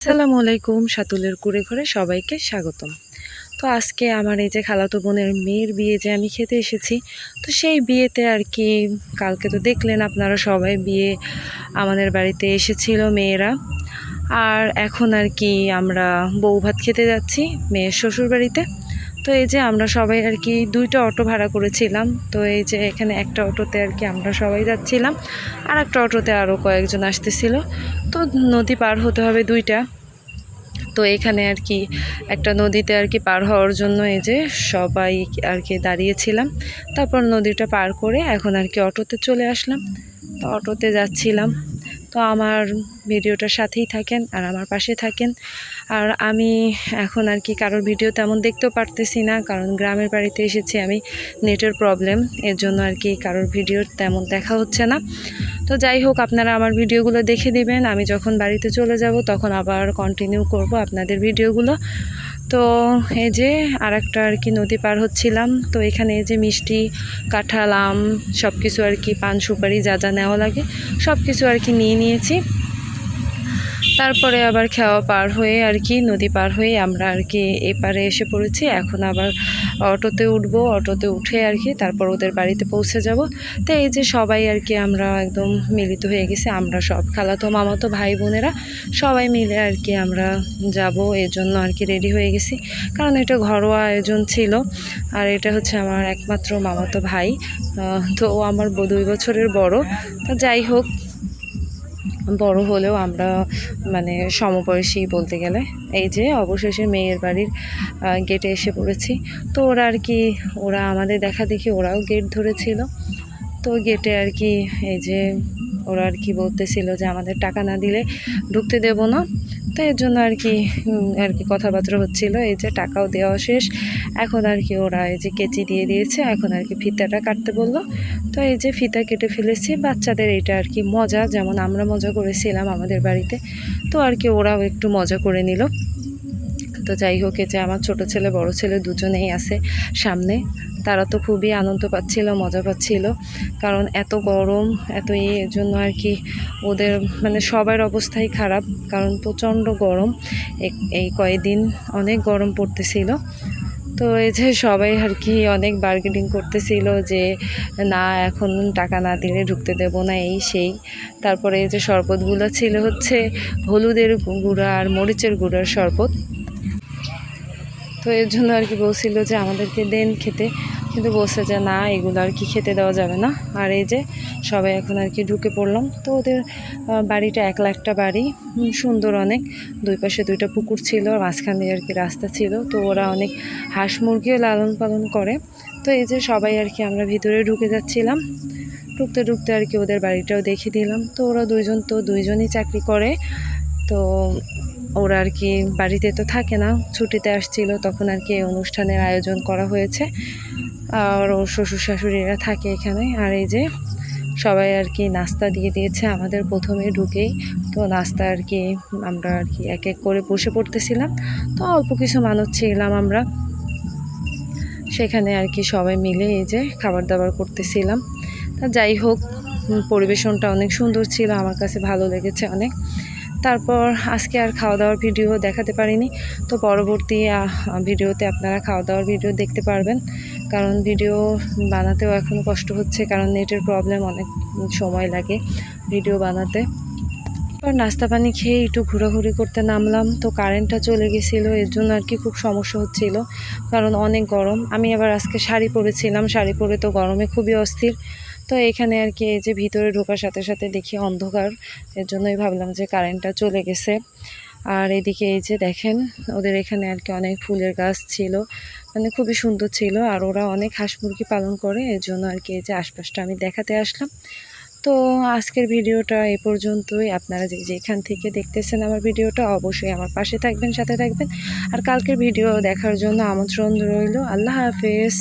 আসসালামু আলাইকুম। সাতুলের কুড়ে ঘরে সবাইকে স্বাগতম। তো আজকে আমার এই যে খালাতো বোনের মেয়ের বিয়ে যে আমি খেতে এসেছি, তো সেই বিয়েতে আর কি কালকে তো দেখলেন আপনারা সবাই বিয়ে আমাদের বাড়িতে এসেছিল মেয়েরা। আর এখন আর কি আমরা বউ ভাত খেতে যাচ্ছি মেয়ের শ্বশুর বাড়িতে। তো এই যে আমরা সবাই আর কি দুইটা অটো ভাড়া করেছিলাম। তো এই যে এখানে একটা অটোতে আর কি আমরা সবাই যাচ্ছিলাম, আর একটা অটোতে আরও কয়েকজন আসতেছিল। তো নদী পার হতে হবে দুইটা। তো এখানে আর কি একটা নদীতে আর কি পার হওয়ার জন্য এই যে সবাই আর কি দাঁড়িয়েছিলাম। তারপর নদীটা পার করে এখন আর কি অটোতে চলে আসলাম। তো অটোতে যাচ্ছিলাম। তো আমার ভিডিওটার সাথেই থাকেন আর আমার পাশে থাকেন। আর আমি এখন আর কি কারোর ভিডিও তেমন দেখতেও পারতেছি না, কারণ গ্রামের বাড়িতে এসেছি আমি, নেটের প্রবলেম, এর জন্য আর কি কারোর ভিডিও তেমন দেখা হচ্ছে না। তো যাই হোক, আপনারা আমার ভিডিওগুলো দেখে দিবেন। আমি যখন বাড়িতে চলে যাব তখন আবার কন্টিনিউ করব আপনাদের ভিডিওগুলো। তো এই যে আর একটা আর কি নদী পার হচ্ছিলাম। তো এখানে এই যে মিষ্টি, কাঁঠাল, আম সব কিছু আর কি, পান সুপারি যা যা নেওয়া লাগে সব কিছু আর কি নিয়ে নিয়েছি। তারপরে আবার খাওয়া পার হয়ে আর কি নদী পার হয়ে আমরা আর কি এপারে এসে পড়েছি। এখন আবার অটোতে উঠবো, অটোতে উঠে আর কি তারপর ওদের বাড়িতে পৌঁছে যাব। তো এই যে সবাই আর কি আমরা একদম মিলিত হয়ে গেছি, আমরা সব খালাতো মামাতো ভাই বোনেরা সবাই মিলে আর কি আমরা যাব, এর জন্য আর কি রেডি হয়ে গেছি। কারণ এটা ঘরোয়া আয়োজন ছিল, আর এটা হচ্ছে আমার একমাত্র মামাতো ভাই। তো ও আমার 2 বছরের বড়। তো যাই হোক, বড় হলেও আমরা মানে সমবয়সী বলতে গেলে। এই যে অবশেষে মেয়ের বাড়ির গেটে এসে পড়েছি। তো ওরা আর কি, ওরা আমাদের দেখা দেখি ওরাও গেট ধরেছিল। তো গেটে আর কি এই যে ওরা আর কি বলতেছিল যে আমাদের টাকা না দিলে ঢুকতে দেব না। তো এর জন্য আর কি কথাবার্তা হচ্ছিল। এই যে টাকাও দেওয়া শেষ, এখন আর কি ওরা এই যে কেচি দিয়ে দিয়েছে, এখন আর কি ফিতাটা কাটতে বললো। তো এই যে ফিতা কেটে ফেলেছি। বাচ্চাদের এটা আর কি মজা, যেমন আমরা মজা করেছিলাম আমাদের বাড়িতে, তো আর কি ওরাও একটু মজা করে নিল। তো যাই হোক, এই যে আমার ছোট ছেলে বড় ছেলে দুজনেই আছে সামনে। তারা তো খুবই আনন্দ পাচ্ছিল, মজা পাচ্ছিল, কারণ এত গরম, এত এর জন্য আর কি ওদের মানে সবার অবস্থাই খারাপ, কারণ প্রচণ্ড গরম। এই কয়েকদিন অনেক গরম পড়তেছিল। তো এই যে সবাই আর কি অনেক বার্গেনিং করতেছিল যে না, এখন টাকা না দিলে ঢুকতে দেব না, এই সেই। তারপরে এই যে শরবতগুলো ছিল হচ্ছে হলুদের গুঁড়া আর মরিচের গুঁড়ার শরবত। তো এর জন্য আর কি বলছিল যে আমাদেরকে দেন খেতে, কিন্তু বলছে যে না, এগুলো আর কি খেতে দেওয়া যাবে না। আর এই যে সবাই এখন আর কি ঢুকে পড়লাম। তো ওদের বাড়িটা একলা একটা বাড়ি, সুন্দর অনেক, দুই পাশে দুইটা পুকুর ছিল, মাঝখান দিয়ে আর কি রাস্তা ছিল। তো ওরা অনেক হাঁস মুরগিও লালন পালন করে। তো এই যে সবাই আর কি আমরা ভিতরে ঢুকে যাচ্ছিলাম। ঢুকতে ঢুকতে আর কি ওদের বাড়িটাও দেখিয়ে দিলাম। তো ওরা দুইজনই চাকরি করে। তো ওরা আর কি বাড়িতে তো থাকে না, ছুটিতে আসছিল, তখন আর কি অনুষ্ঠানের আয়োজন করা হয়েছে। আর ওর শ্বশুর শাশুড়িরা থাকে এখানে। আর এই যে সবাই আর কি নাস্তা দিয়ে দিয়েছে আমাদের প্রথমে ঢুকেই। তো নাস্তা আর কি আমরা আর কি এক এক করে বসে পড়তেছিলাম। তো অল্প কিছু মানুষ ছিলাম আমরা সেখানে আর কি, সবাই মিলে এই যে খাবার দাবার করতেছিলাম। তা যাই হোক, পরিবেশনটা অনেক সুন্দর ছিল, আমার কাছে ভালো লেগেছে অনেক। তারপর আজকে আর খাওয়া দাওয়ার ভিডিও দেখাতে পারিনি। তো পরবর্তী ভিডিওতে আপনারা খাওয়া দাওয়ার ভিডিও দেখতে পারবেন, কারণ ভিডিও বানাতেও এখন কষ্ট হচ্ছে, কারণ নেটের প্রবলেম, অনেক সময় লাগে ভিডিও বানাতে। আর নাস্তা পানি খেয়ে একটু ঘোরাঘুরি করতে নামলাম। তো কারেন্টটা চলে গেছিলো, এর জন্য আর কি খুব সমস্যা হচ্ছিল, কারণ অনেক গরম। আমি আবার আজকে শাড়ি পরেছিলাম, শাড়ি পরে তো গরমে খুবই অস্থির। তো এখানে আর কি এই যে ভিতরে ঢোকার সাথে সাথে দেখি অন্ধকার, এর জন্যই ভাবলাম যে কারেন্টটা চলে গেছে। আর এদিকে এই যে দেখেন, ওদের এখানে আর কি অনেক ফুলের গাছ ছিল, মানে খুবই সুন্দর ছিল। আর ওরা অনেক হাঁস মুরগি পালন করে, এর জন্য আর কি এই যে আশপাশটা আমি দেখাতে আসলাম। তো আজকের ভিডিওটা এ পর্যন্তই। আপনারা যেখান থেকে দেখতেছেন আমার ভিডিওটা, অবশ্যই আমার পাশে থাকবেন, সাথে থাকবেন। আর কালকের ভিডিও দেখার জন্য আমন্ত্রণ রইল। আল্লাহ হাফেজ।